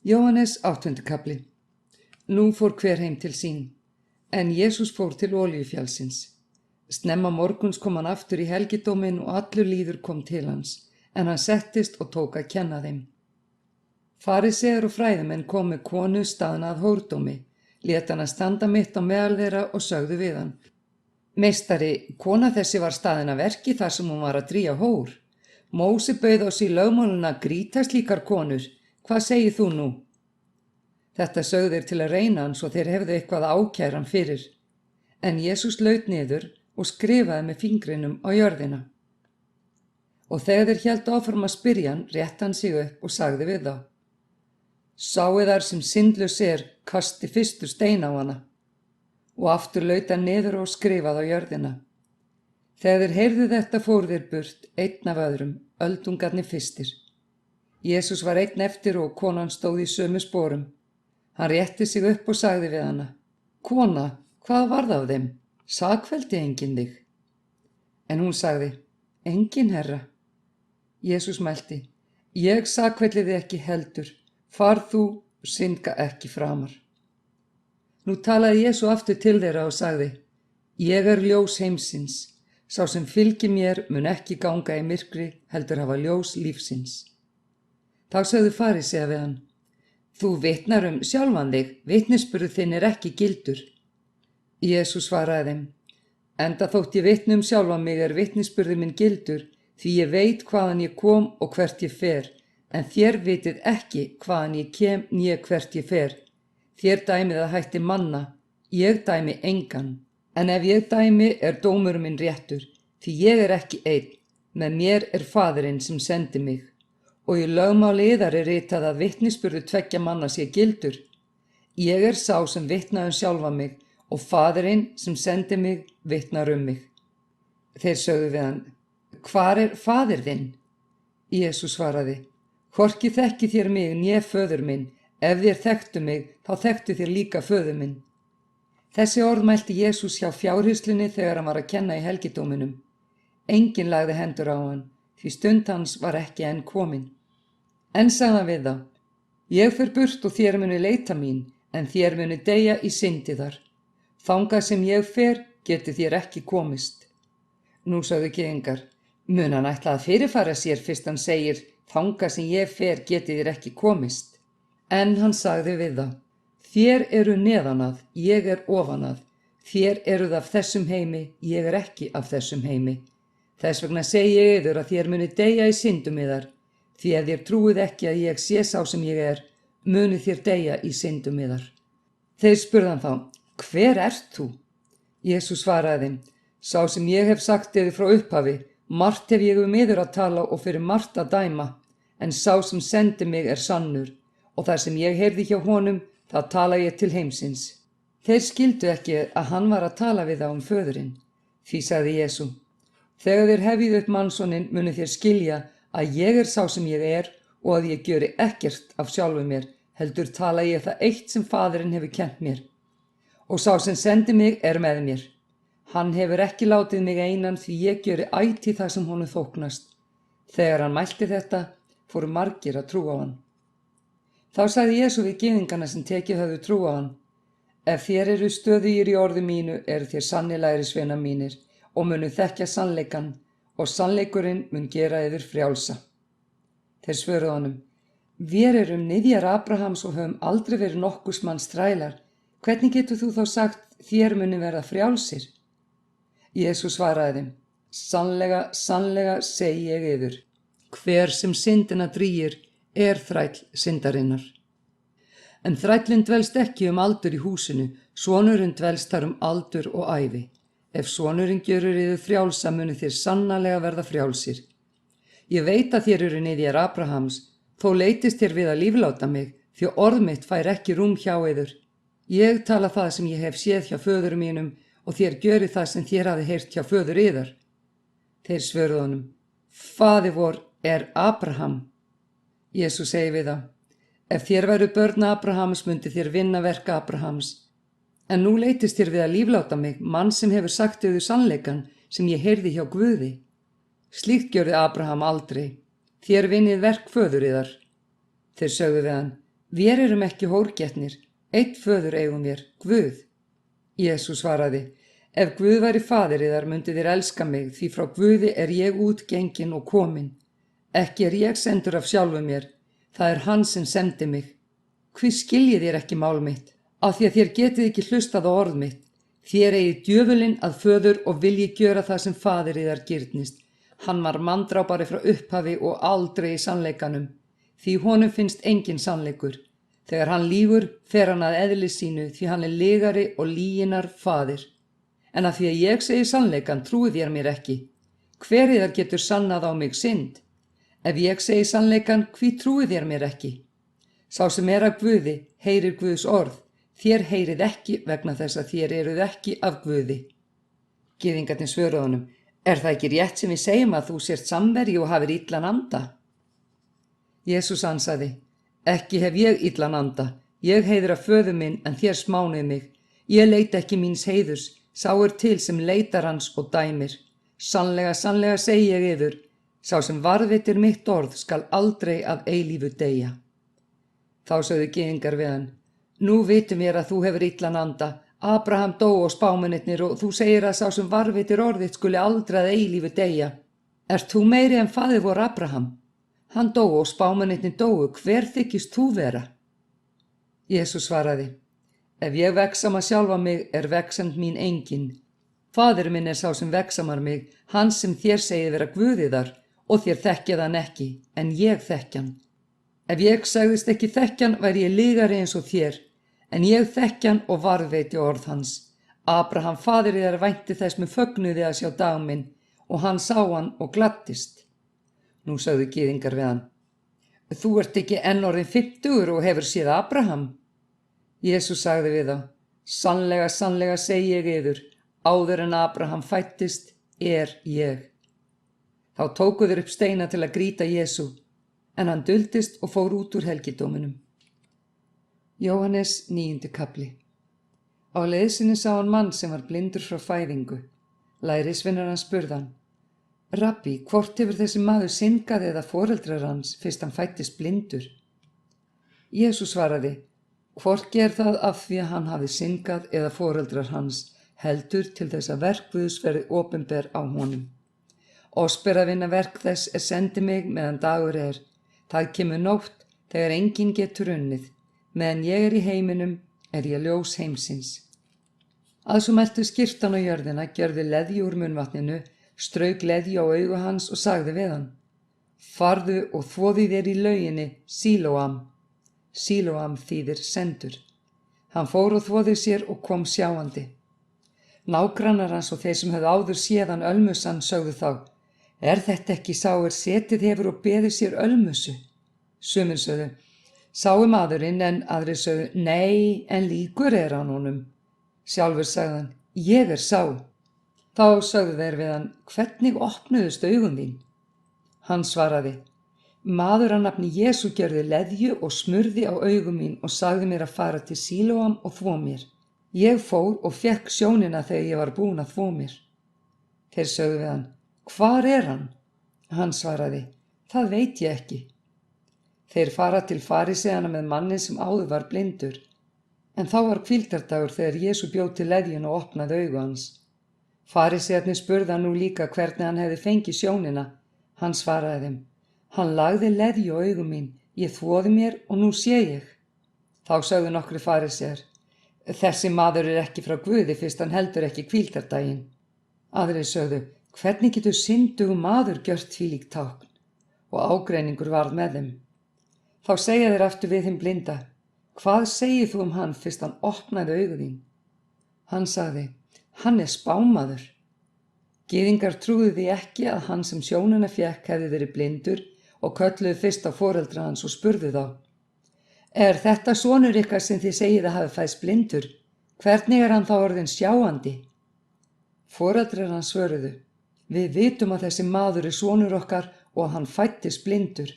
Jóhannes 8. kapli. Nú fór hver heim til sín, en Jesús fór til Olíufjallsins. Snemma morguns kom hann aftur í helgidóminn og allur lýður kom til hans, en hann settist og tók að kenna þeim. Farisegar og fræðimenn kom með konu staðna að hórdómi, lét hann að standa mitt á meðal þeirra og sögðu við hann: Meistari, kona þessi var staðin að verki þar sem hún var að dría hór. Móse bauð á sig lögmáluna að grýta slíkar konur. Hvað segir þú nú? Þetta sögðu þeir til að reyna hann svo þeir hefðu eitthvað að ákæra hann fyrir. En Jesús laut niður og skrifaði með fingrinum á jörðina. Og þegar þeir héldu áfram að spyrja hann, rétti hann sig upp og sagði við þá: Sáu þar sem syndlaus kasti fyrstu stein á hana. Og aftur laut hann niður og skrifaði á jörðina. Þegar þeir heyrðu þetta fóru þeir burt, einn af öðrum, öldungarnir fyrstir. Jesús var einn eftir og konan stóð í sömu sporum. Hann rétti sig upp og sagði við hana: Kona, hvað varð af þeim? Sakfelldi enginn þig? En hún sagði: Enginn, herra. Jesús mælti: Ég sakfelli þig ekki heldur. Far þú og syndga ekki framar. Nú talaði Jesú aftur til þeirra og sagði: Ég er ljós heimsins. Sá sem fylgir mér mun ekki ganga í myrkri, heldur hafa ljós lífsins. Þá sögðu farisegar við hann: Þú vitnar sjálfan þig, vitnisburður þinn er ekki gildur. Jesús svaraði þeim: Enda þótt ég vitni sjálfan mig vitnisburður minn gildur, því ég veit hvaðan ég kom og hvert ég fer, en þér vitið ekki hvaðan ég kem né hvert ég fer. Þér dæmið að hætti manna, ég dæmi engan, en ef ég dæmi dómur minn réttur, því ég ekki einn, með mér Faðirinn sem sendi mig. Og í lögmáli yðar ritað að vitnisburður tveggja manna sé gildur. Ég sá sem vitna sjálfa mig og Faðirinn sem sendi mig vitnar mig. Þeir sögðu við hann: Hvar Faðir þinn? Jesús svaraði: Hvorki þekki þér mig né föður minn, ef þér þekktu mig, þá þekktu þér líka föður minn. Þessi orð mælti Jesús hjá fjárhirslunni þegar hann var að kenna í helgidóminum. Enginn lagði hendur á hann, því stund hans var ekki enn komin. En sagði hann við þá: Ég fer burt og þér muni leita mín, en þér muni deyja í syndi þar. Þangað sem ég fer, geti þér ekki komist. Nú sögðu gyðingar: Mun hann ætla að fyrirfara sér fyrst hann segir: Þangað sem ég fer, geti þér ekki komist. En hann sagði við þá: Þér neðan að, ég ofan að. Þér eruð af þessum heimi, ég ekki af þessum heimi. Þess vegna segi ég yður að þér muni deyja í syndum yðar, því ef þér trúið ekki að ég sé sá sem ég muni þér deyja í syndum yðar. Þeir spurðu hann þá: Hver ert þú? Jesús svaraði þeim: Sá sem ég hef sagt yður frá upphafi, margt hef ég yður að tala og fyrir margt að dæma, en sá sem sendi mig sannur, og þar sem ég heyrði hjá honum, það tala ég til heimsins. Þeir skildu ekki að hann var að tala við þá föðurinn. Því sagði Jesú: Þegar þér hefið upp mannsonin munu þér skilja að ég sá sem ég og að ég gjöri ekkert af sjálfu mér, heldur tala ég það eitt sem Faðirinn hefur kennt mér. Og sá sem sendi mig með mér. Hann hefur ekki látið mig einan, því ég gjöri ætíð það sem honum þóknast. Þegar hann mælti þetta, fóru margir að trúa á hann. Þá sagði Jesú við gyðingana sem tekið höfðu trú á hann: Ef þér stöðugir í orði mínu, þér sannilegri sveina mínir, og munu þekkja sannleikann, og sannleikurinn mun gera yður frjálsa. Þeir svöruðu honum: Vér niðjar Abrahams og höfum aldrei verið nokkurs manns þrælar. Hvernig getur þú þá sagt: Þér muni verða frjálsir? Jesús svaraði þeim: Sannlega, sannlega segi ég yður, hver sem syndina drýgir þræll syndarinnar. En þrællinn dvelst ekki aldur í húsinu, sonurinn dvelst þar aldur og ævi. Ef sonurinn gjörur yður frjálsa, munu þér sannarlega verða frjálsir. Ég veit að þér niðjar Abrahams, þó leitist þér við að lífláta mig, því orð mitt fær ekki rúm hjá yður. Ég tala það sem ég hef séð hjá föður mínum, og þér gjörið það sem þér hafið heyrt hjá föður yðar. Þeir svöruðu honum: Faðir vor Abraham. Jesús segi við þá: Ef þér væru börn Abrahams, mundi þér vinna verka Abrahams. En nú leitist þér við að lífláta mig, mann sem hefur sagt yður sannleikann, sem ég heyrði hjá Guði. Slíkt gjörði Abraham aldrei. Þér vinnið verk föður yðar. Þeir sögðu við hann: Vér erum ekki hórgetnir, einn föður eigum vér, Guð. Jesús svaraði, ef Guð væri faðir yðar mundi þér elska mig, því frá Guði er ég útgengin og komin. Ekki er ég sendur af sjálfu mér, það er hann sem sendi mig. Hví skiljið þér ekki mál mitt, af því að þér getið ekki hlustað á orð mitt. Þér eigið djöfulinn að föður og vilji gjöra það sem faðir yðar girnist. Hann var manndrápari frá upphafi og aldrei í sannleikanum, því honum finnst engin sannleikur. Þegar hann lýgur, fer hann að eðli sínu, því hann er lygari og lyginnar faðir. En af því að ég segi sannleikan, trúið þér mér ekki. Hver yðar getur sannað á mig synd? Ef ég segi sannleikan, hví trúið þér mér ekki? Sá sem er af Guði, heyrir Guðs orð. Þér heyrið ekki vegna þess að þér eruð ekki af Guði. Gyðingarnir svöruðu honum, er það ekki rétt sem við segjum að þú sért samverji og hafir illan anda? Jesús ansaði, ekki hef ég illan anda, ég heiðra föður minn en þér smánuð mig. Ég leita ekki míns heiðurs, sá er til sem leitar hans og dæmir. Sannlega, sannlega segi ég yður, sá sem varðveitir mitt orð skal aldrei af eilífu deyja. Þá sögðu gyðingar við hann, nú vitum við að þú hefur illan anda. Abraham dó og spámennirnir og þú segir að sá sem varðveitir orðið skuli aldrei að eilífu deyja. Ert þú meiri en faðir vor Abraham? Hann dó og spámennirnir dóu, hver þykist þú vera? Jesús svaraði, ef ég vegsama sjálfa mig er vegsend mín engin. Faðir minn er sá sem vegsamar mig, hann sem þér segið vera Guðiðar og þér þekkið hann ekki, en ég þekki hann. Ef ég sagðist ekki þekkjan væri ég lygari eins og þér, en ég þekkjan og varðveiti orð hans. Abraham faðir yðar vænti þess með fögnuði að sjá dag minn, og hann sá hann og gladdist. Nú sögðu gyðingar við hann, þú ert ekki enn orðinn 50 og hefur séð Abraham? Jesús sagði við þá, sannlega, sannlega segi ég yður, áður en Abraham fæddist er ég. Þá tóku þeir upp steina til að grýta Jesú, en hann duldist og fór út úr helgidóminum. Jóhannes 9. kapli. Á leið sinni sá hann mann sem var blindur frá fæðingu. Lærisveinar hans spurði hann, Rabbi, hvort hefur þessi maður syndgað eða foreldrar hans fyrst hann fæddist blindur? Jesús svaraði, hvorki er það af því að hann hafi syndgað eða foreldrar hans, heldur til þess að verk Guðs verði opinber á honum. Oss ber að vinna verk þess sendi mig meðan dagur er. Það kemur nótt þegar enginn getur unnið, meðan ég er í heiminum er ég ljós heimsins. Að svo mæltu skyrpti hann á jörðina, gjörði leðju úr munnvatninu, strauk leðju á augu hans og sagði við hann, farðu og þvoðu þér í lauginni Sílóam. Sílóam þýðir sendur. Hann fór og þvoði sér og kom sjáandi. Nágrannar hans og þeir sem höfðu áður séð hann ölmusan sögðu þá, er þetta ekki sá setið hefur og beðið sér ölmusu? Sumir sögðu, sái maðurinn, en aðrir sögðu, nei, en líkur er hann honum. Sjálfur sagði hann, ég er sá. Þá sögðu þeir við hann, hvernig opnuðust augun þín? Hann svaraði, maður að nafni Jesú gjörði leðju og smurði á augum mín og sagði mér að fara til Sílóam og þvo mér. Ég fór og fekk sjónina þegar ég var búin að þvo mér. Þeir sögðu við hann, hvar er hann? Hann svaraði, það veit ég ekki. Þeir fara til fariseana með manni sem áður var blindur, en þá var hvíldardagur þegar Jesú bjó til leðjun og opnaði augu hans. Farisearnir spurðu hann nú líka hvernig hann hefði fengið sjónina. Hann svaraði þeim, hann lagði leðju á augu mín, ég þvoði mér og nú sé ég. Þá sögðu nokkrir farisear, þessi maður er ekki frá Guði fyrst hann heldur ekki hvíldardaginn. Aðrir sögðu, hvernig getur syndugur maður gjört þvílík tákn? Og ágreiningur varð með þeim. Þá segja þeir aftur við hinn blinda, hvað segir þú hann fyrst hann opnaði augu þín? Hann sagði, hann er spámaður. Gyðingar trúðu því ekki að hann sem sjónina fékk hefði verið blindur og kölluðu fyrst á foreldra hans og spurðu þá, er þetta sonur ykkar sem þið segið að hafi fæðst blindur? Hvernig er hann þá orðinn sjáandi? Foreldrar hans svöruðu, við vitum að þessi maður er sonur okkar og að hann fæddist blindur,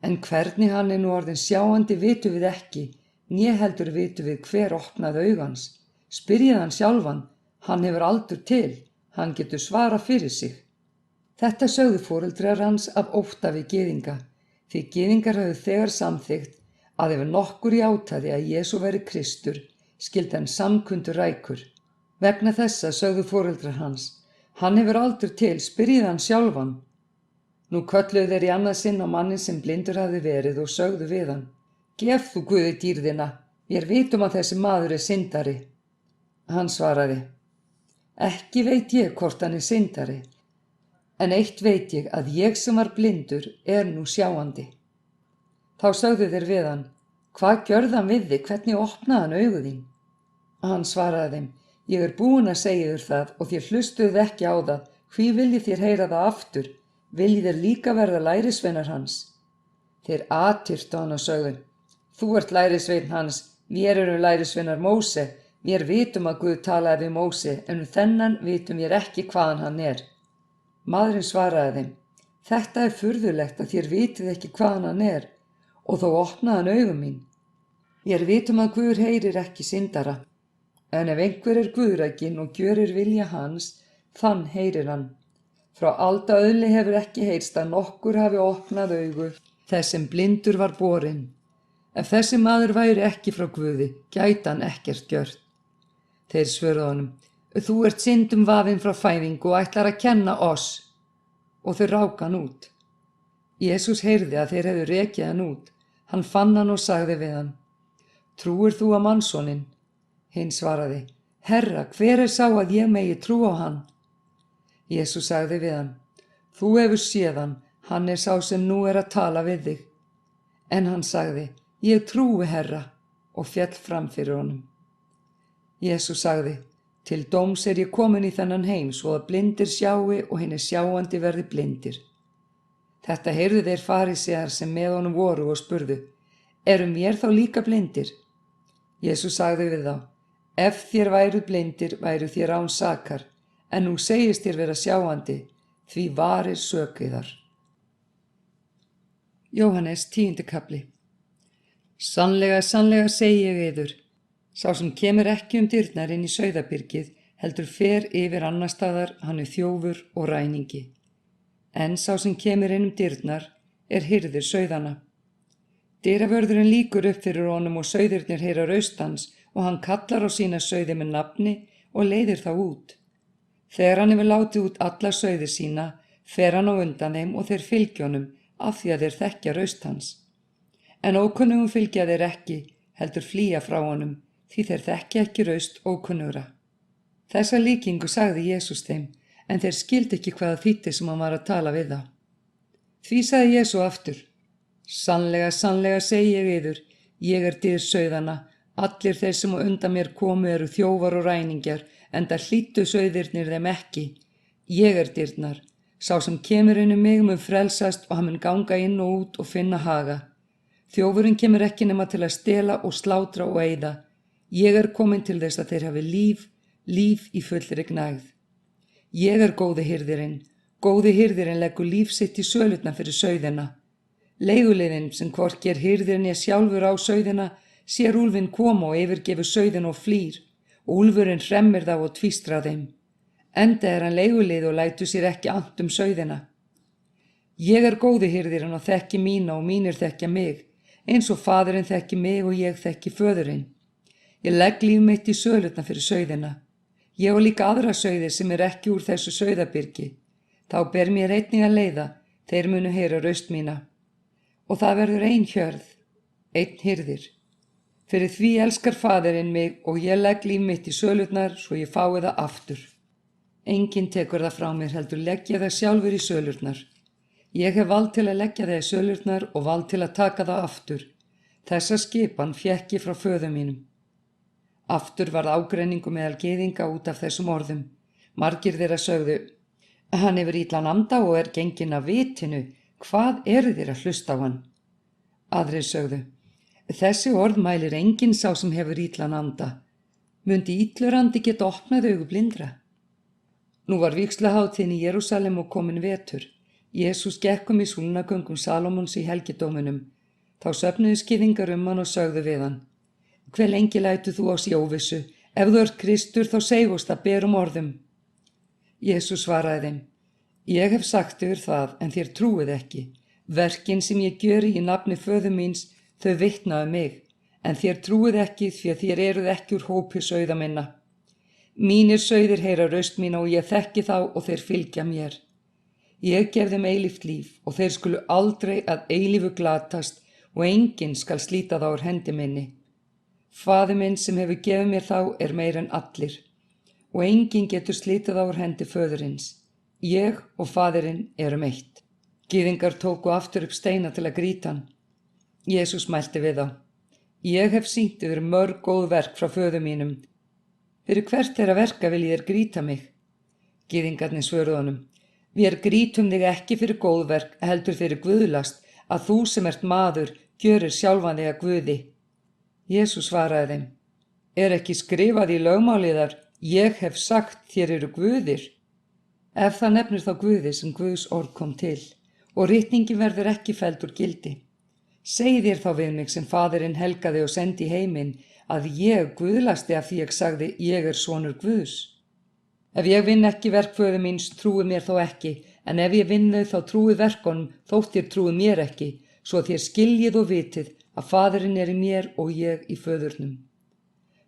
en hvernig hann er nú orðinn sjáandi vitum við ekki, né heldur vitum við hver opnaði augu hans. Spyrjið hann sjálfan, hann hefur aldur til, hann getur svarað fyrir sig. Þetta sögðu foreldrar hans af ótta við gyðinga, því gyðingar höfðu þegar samþykkt að ef nokkur játaði að Jesú væri Kristur, skyldi hann samkundur rækur. Vegna þessa sögðu foreldrar hans: hann hefur aldur til, spyrjið hann sjálfan. Nú kölluðu þeir í annað sinn á mannin sem blindur hafði verið og sögðu við hann: gef þú Guði dýrðina, vér vitum að þessi maður er syndari. Hann svaraði: ekki veit ég hvort hann er syndari, en eitt veit ég, að ég sem var blindur er nú sjáandi. Þá sögðu þeir við hann: hvað gjörði hann við þig, hvernig opnaði hann augu þín? Hann svaraði þeim: ég er búinn að segja þér það og þér hlustuðuð ekki á það, hví viljið þér heyra það aftur? Viljið þér líka verða lærisveinar hans? Þeir atyrtu hann og sögðu: þú ert lærisveinn hans, vér erum lærisveinar Móse, vér vitum að Guð talaði við Móse, en þennan vitum vér ekki hvaðan hann er. Maðurinn svaraði þeim: þetta er furðulegt að þér vitið ekki hvaðan hann er, og þó opnaði hann augu mín. Vér vitum að Guð heyrir ekki syndara, en ef einhver er guðrækinn og gjörir vilja hans, þann heyrir hann. Frá aldaöðli hefur ekki heyrst að nokkur hafi opnað augu þess sem blindur var borinn. Ef þessi maður væri ekki frá Guði, gæti hann ekkert gjört. Þeir svöruðu honum: þú ert syndum vafinn frá fæðingu og ætlar að kenna oss. Og þau ráku hann út. Jesús heyrði að þeir hefðu rekið hann út. Hann fann hann og sagði við hann: trúir þú á mannssoninn? Hinn svaraði: herra, hver er sá að ég megi trú á hann? Jesús sagði við hann: þú hefur séð hann er sá sem nú er að tala við þig. En hann sagði: ég trúi, herra, og féll fram fyrir honum. Jesús sagði: til dóms er ég komin í þennan heim, svo að blindir sjái og hinir sjáandi verði blindir. Þetta heyrðu þeir farísear sem með honum voru og spurðu: erum vér þá líka blindir? Jesús sagði við þá: ef þér væruð blindir, væruð þér án sakar, en nú segist þér vera sjáandi, því varir sök yðar. Jóhannes 10. kafli. Sannlega, sannlega segi ég yður, sá sem kemur ekki dyrnar inn í sauðabyrgið, heldur fer yfir annar staðar, hann er þjófur og ræningi. En sá sem kemur inn dyrnar er hirðir sauðanna. Dyravörðurinn líkur upp fyrir honum og sauðirnir heyra raust hans, og hann kallar á sína sauði með nafni og leiðir þá út. Þegar hann hefur látið út alla sauði sína, fer hann á undan þeim og þeir fylgja honum, af því að þeir þekkja raust hans. En ókunnugum fylgja þeir ekki, heldur flýja frá honum, því þeir þekkja ekki raust ókunnugra. Þessa líkingu sagði Jesús þeim, en þeir skildu ekki hvaða þýddi sem hann var að tala við þá. Því sagði Jesú aftur: sannlega, sannlega segi ég yður, ég er dyr sauðanna, allir þeir sem á undan mér komu eru þjófar og ræningjar, enda hlýddu sauðirnir þeim ekki. Ég er dyrnar, sá sem kemur inn mig mun frelsast og hann mun ganga inn og út og finna haga. Þjófurinn kemur ekki nema til að stela og slátra og eyða. Ég er komin til þess að þeir hafi líf, líf í fullri gnægð. Ég er góði hirðirinn leggur líf sitt í sölurnar fyrir sauðina. Leiguliðinn sem hvorki er hirðirinn ég sjálfur á sauðina, sér úlfinn koma og yfirgefur sauðina og flýr, og úlfurinn hremmir þá og tvístrar þeim. Enda er hann leigulið og lætur sér ekki annt sauðina. Ég er góði hirðirinn og þekki mína og mínir þekkja mig, eins og faðirinn þekki mig og ég þekki föðurinn. Ég legg líf mitt í sölurnar fyrir sauðina. Ég og líka aðra sauðir sem er ekki úr þessu sauðabyrgi. Þá ber mér einnig að leiða, þeir munu heyra raust mína. Og það verður ein hjörð, einn hirðir. Fyrir því elskar faðirinn mig og ég legg líf mitt í sölurnar svo ég fái það aftur. Enginn tekur það frá mér, heldur legg ég það sjálfur í sölurnar. Ég hef vald til að leggja það í sölurnar og vald til að taka það aftur. Þessa skipan fékk ég frá föður mínum. Aftur varð ágreiningur meðal gyðinga út af þessum orðum. Margir þeirra sögðu: hann hefur illan anda og er genginn af vitinu, hvað eru þeir að hlusta á hann? Aðrir sögðu: þessi orð mælir enginn sá sem hefur illan anda. Mundi illur andi geta opnað augu blindra? Nú var vígsluhátíðin í Jerúsalem og komin vetur. Jesús gekk í súlnagöngum Salómons í helgidóminum. Þá söfnuðu gyðingar hann og sögðu við hann: hve lengi lætur þú á sig óvissu? Ef þú ert Kristur þá segust það berum orðum. Jesús svaraði þeim: ég hef sagt þér það, en þér trúið ekki. Verkin sem ég gjöri í nafni föður míns, Þau vitna mig, en þér trúið ekki því að þér eruð ekki úr hópi sauða minna. Mínir sauðir heyra raust mína og ég þekki þá og þeir fylgja mér. Ég gef þeim eilíft líf og þeir skulu aldrei að eilífu glatast og enginn skal slíta þá úr hendi minni. Faðir minn sem hefur gefið mér þá er meir en allir og enginn getur slítið þá úr hendi föðurins. Ég og faðirinn erum eitt. Gyðingar tóku aftur upp steina til að grýta hann. Jesús mælti við þá. Ég hef sýnt yfir mörg góð verk frá föður mínum. Fyrir hvert þeirra verka vil ég grýta mig? Gyðingarnir svöruðu honum. Vér grýtum þig ekki fyrir góðverk, heldur fyrir guðlast, að þú sem ert maður gjörir sjálfan þig að guði. Jesús svaraði þeim. Er ekki skrifað í lögmáliðar, ég hef sagt þér eru guðir? Ef það nefnir þá guði sem Guðs orð kom til, og ritningin verður ekki felld úr gildi. Segið þér þá við mig sem faðirinn helgaði og sendi í heiminn, að ég guðlasti af því ég sagði ég er sonur Guðs. Ef ég vinn ekki verk föður míns, trúið mér þó ekki, en ef ég vinn þau þá trúið verkonum, þótt þér trúið mér ekki, svo þér skiljið og vitið að faðirinn er í mér og ég í föðurnum.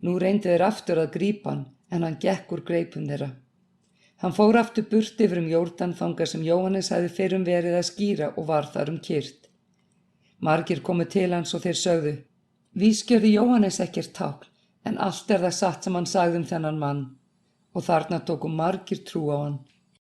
Nú reyndi þeir aftur að grípa hann, en hann gekk úr greipum þeirra. Hann fór aftur burt yfir Jórdan þangað sem Jóhannes hafði fyrrum verið að skýra og var þar kyrrt. Margir komu til hans og þeir sögðu, vísgjörði Jóhannes ekkert tákn, en allt er það satt sem hann sagði þennan mann. Og þarna tóku margir trú á hann.